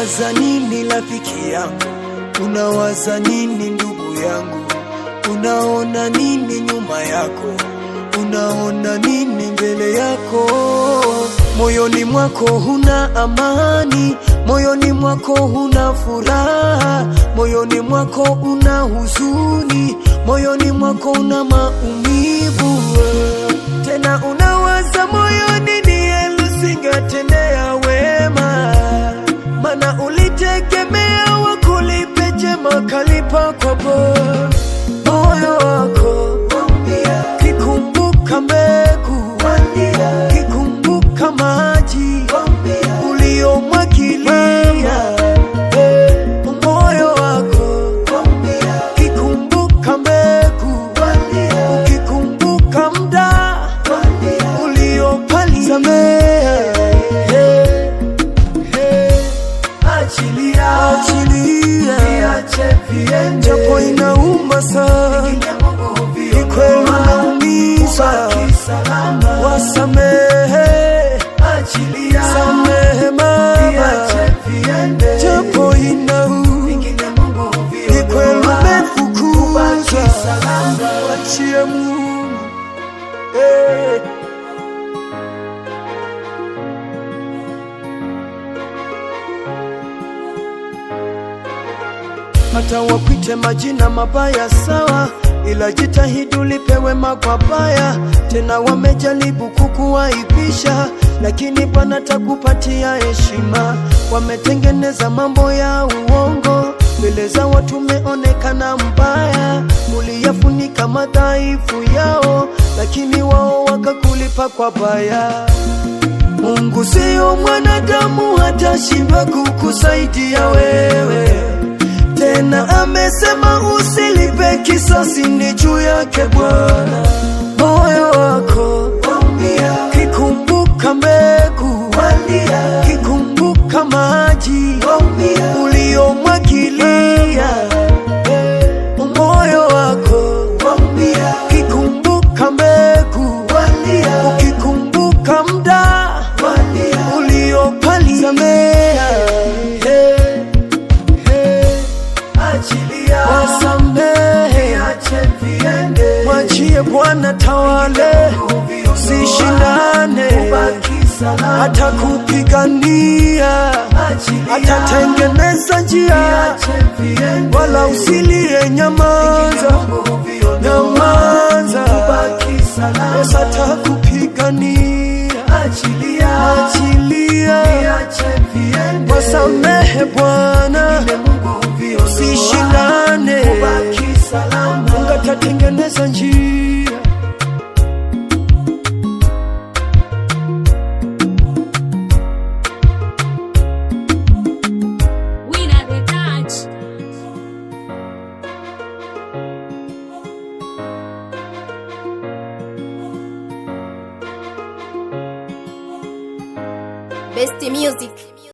Unawaza nini rafiki yangu? Unawaza nini ndugu yangu? Unaona nini nyuma yako? Unaona nini mbele yako? Moyoni mwako huna amani, moyoni mwako huna furaha, moyoni mwako una huzuni, moyoni mwako una maumivu. Tena unawaza moyoni ni usingetendea wema, mana ulitegemea wakulipe jema kalipa kwa bora. Moyo wako kikumbuka mbegu, kikumbuka maji uliyomwagilia. Moyo wako kikumbuka mbegu, ukikumbuka muda uliopalilia. Achilia, niache viende, japo inauma sana, ni kweli unaumiza. Wasamehe, samehe mama, japo inauma, ni kweli umefukuza. Wachie Mungu, hata wakwite majina mabaya sawa, ila jitahidi ulipewe mabaya. Tena wamejaribu kukuaibisha, lakini Bwana atakupatia heshima. Wametengeneza mambo ya uongo, mbele za watu umeonekana mbaya. Uliyafunika madhaifu yao, lakini wao wakakulipa kwa baya. Mungu sio mwanadamu hatashindwa kukusaidia wewe. Tena amesema usilipe kisasi, ni juu yake Bwana. Moyo wako kikumbuka mbegu, kikumbuka maji uliyomwagilia. Moyo wako kikumbuka mbegu, ukikumbuka muda uliopalilia. Wasamehe, mwachie Bwana tawale, usishindane. Atakupigania, atatengeneza njia, wala usilie. Nyamaza, nyamaza, Yesu atakupigania. Achilia, wasamehe Bwana, usishindane. Mungu atatengeneza njia. Best music.